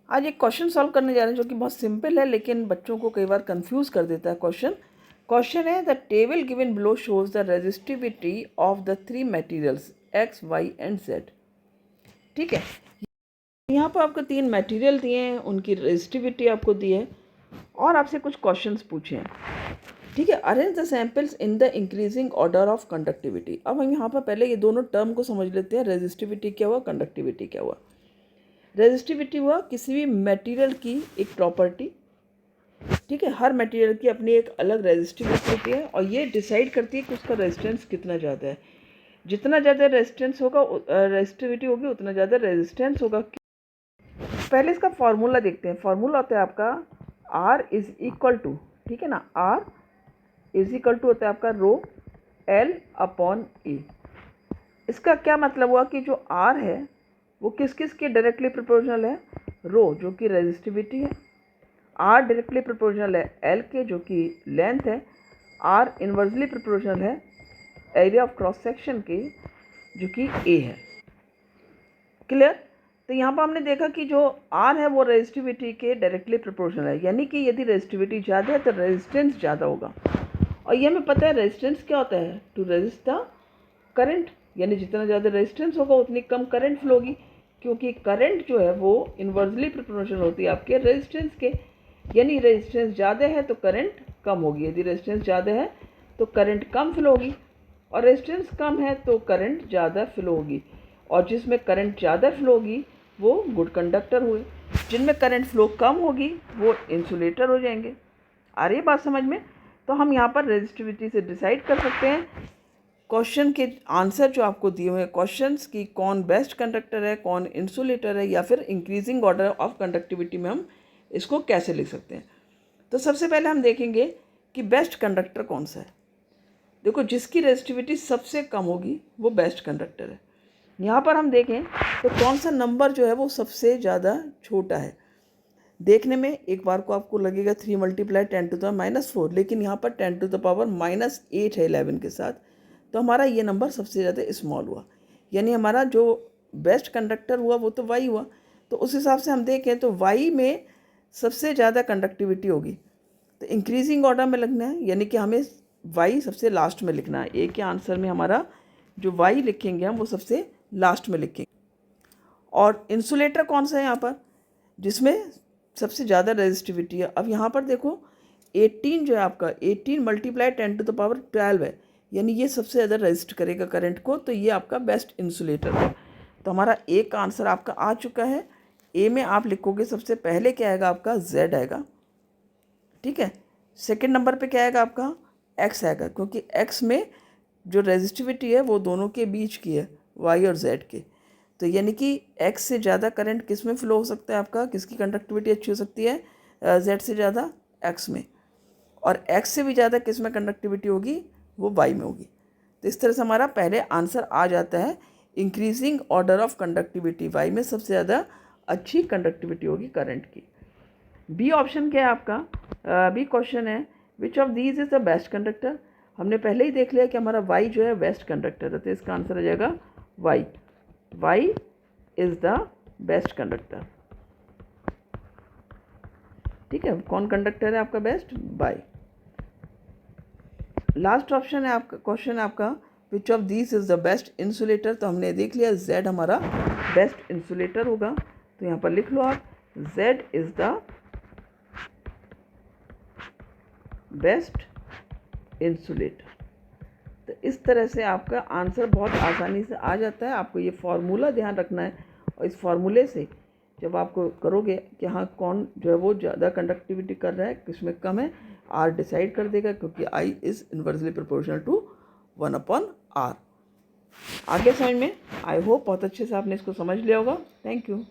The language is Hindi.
आज एक क्वेश्चन सॉल्व करने जा रहे हैं जो कि बहुत सिंपल है लेकिन बच्चों को कई बार कंफ्यूज कर देता है। क्वेश्चन है the table given below shows the resistivity of the three materials X Y and Z. ठीक है, यहाँ पर आपको तीन मटेरियल दिए हैं, उनकी रेजिस्टिविटी आपको दी है और आपसे कुछ क्वेश्चंस पूछे हैं। ठीक है, arrange the samples in the increasing order of conductivity. अब हम यहाँ पर पहले ये दोनों टर्म को समझ लेते हैं, रेजिस्टिविटी क्या हुआ, कंडक्टिविटी क्या हुआ। रेजिस्टिविटी हुआ किसी भी मटेरियल की एक प्रॉपर्टी। ठीक है, हर मटेरियल की अपनी एक अलग रेजिस्टिविटी होती है और ये डिसाइड करती है कि उसका रेजिस्टेंस कितना ज़्यादा है। जितना ज़्यादा रेजिस्टेंस होगा, रेजिस्टिविटी होगी, उतना ज़्यादा रेजिस्टेंस होगा। पहले इसका फॉर्मूला देखते हैं। फॉर्मूला होता है आपका R इज इक्वल टू, ठीक है ना, R इज इक्वल टू होता है आपका रो L अपॉन ए। इसका क्या मतलब हुआ कि जो R है वो किस किस के डायरेक्टली प्रोपोर्शनल है, रो जो कि रेजिस्टिविटी है, R डायरेक्टली प्रोपोर्शनल है L के जो कि लेंथ है, R इन्वर्सली प्रोपोर्शनल है एरिया ऑफ क्रॉस सेक्शन के जो कि A है। क्लियर। तो यहाँ पर हमने देखा कि जो R है वो रेजिस्टिविटी के डायरेक्टली प्रोपोर्शनल है, यानी कि यदि रेजिस्टिविटी ज़्यादा है तो रेजिस्टेंस ज़्यादा होगा। और ये हमें पता है रेजिस्टेंस क्या होता है, टू रेजिस्ट द करंट, यानी जितना ज़्यादा रेजिस्टेंस होगा उतनी कम करंट फ्लो होगी, क्योंकि करंट जो है वो इन्वर्सली प्रोपोर्शनल होती है आपके रेजिस्टेंस के। यानी रेजिस्टेंस ज़्यादा है तो करंट कम होगी, यदि रेजिस्टेंस ज़्यादा है तो करंट कम फ्लो होगी, और रेजिस्टेंस कम है तो करंट ज़्यादा फ्लो होगी। और जिसमें करंट ज़्यादा फ्लो होगी वो गुड कंडक्टर हुए, जिनमें करंट फ्लो कम होगी वो इंसुलेटर हो जाएंगे। आ रही है बात समझ में। तो हम यहाँ पर रेजिस्टिविटी से डिसाइड कर सकते हैं क्वेश्चन के आंसर जो आपको दिए हुए हैं क्वेश्चंस की, कौन बेस्ट कंडक्टर है, कौन इंसुलेटर है, या फिर इंक्रीजिंग ऑर्डर ऑफ कंडक्टिविटी में हम इसको कैसे लिख सकते हैं। तो सबसे पहले हम देखेंगे कि बेस्ट कंडक्टर कौन सा है। देखो, जिसकी रेजिस्टिविटी सबसे कम होगी वो बेस्ट कंडक्टर है। यहाँ पर हम देखें तो कौन सा नंबर जो है वो सबसे ज़्यादा छोटा है। देखने में एक बार को आपको लगेगा 3 × 10⁻⁻⁴, लेकिन यहाँ पर 10⁻⁻8 है 11 के साथ, तो हमारा ये नंबर सबसे ज़्यादा स्मॉल हुआ, यानी हमारा जो बेस्ट कंडक्टर हुआ वो तो वाई हुआ। तो उस हिसाब से हम देखें तो वाई में सबसे ज़्यादा कंडक्टिविटी होगी, तो इंक्रीजिंग ऑर्डर में लिखना है, यानी कि हमें वाई सबसे लास्ट में लिखना है। ए के आंसर में हमारा जो वाई लिखेंगे हम वो सबसे लास्ट में लिखेंगे। और इंसुलेटर कौन सा है यहाँ पर, जिसमें सबसे ज़्यादा रेजिस्टिविटी है। अब यहाँ पर देखो 18 जो है आपका, 18 × 10⁻12 है, यानी ये सबसे ज़्यादा रेजिस्ट करेगा करंट को, तो ये आपका बेस्ट इंसुलेटर है। तो हमारा ए का आंसर आपका आ चुका है। ए में आप लिखोगे सबसे पहले क्या आएगा आपका, जेड आएगा। ठीक है, सेकंड नंबर पे क्या आएगा आपका, एक्स आएगा, क्योंकि एक्स में जो रेजिस्टिविटी है वो दोनों के बीच की है, वाई और जेड के। तो यानी कि एक्स से ज़्यादा करंट किस में फ्लो हो सकता है आपका, किसकी कंडक्टिविटी अच्छी हो सकती है, जेड से ज़्यादा एक्स में। और एक्स से भी ज़्यादा किस में कंडक्टिविटी होगी, वो वाई में होगी। तो इस तरह से हमारा पहले आंसर आ जाता है, increasing order of conductivity, Y में सबसे ज़्यादा अच्छी कंडक्टिविटी होगी करंट की। बी ऑप्शन क्या है आपका, बी क्वेश्चन है which of these is the best conductor. हमने पहले ही देख लिया कि हमारा वाई जो है बेस्ट कंडक्टर है, तो इसका आंसर आ जाएगा Y. Y is the best conductor. ठीक है, कौन कंडक्टर है आपका बेस्ट, वाई। लास्ट ऑप्शन है आपका, क्वेश्चन है आपका which of these is the best insulator. तो हमने देख लिया जेड हमारा बेस्ट इंसुलेटर होगा, तो यहाँ पर लिख लो आप Z is the best insulator. तो इस तरह से आपका आंसर बहुत आसानी से आ जाता है। आपको ये फार्मूला ध्यान रखना है, और इस फार्मूले से जब आपको करोगे कि हाँ कौन जो है वो ज़्यादा कंडक्टिविटी कर रहा है, किसमें कम है, आर डिसाइड कर देगा, क्योंकि I is inversely proportional to 1/r। आगे समझ में, आई होप बहुत अच्छे से आपने इसको समझ लिया होगा। Thank you.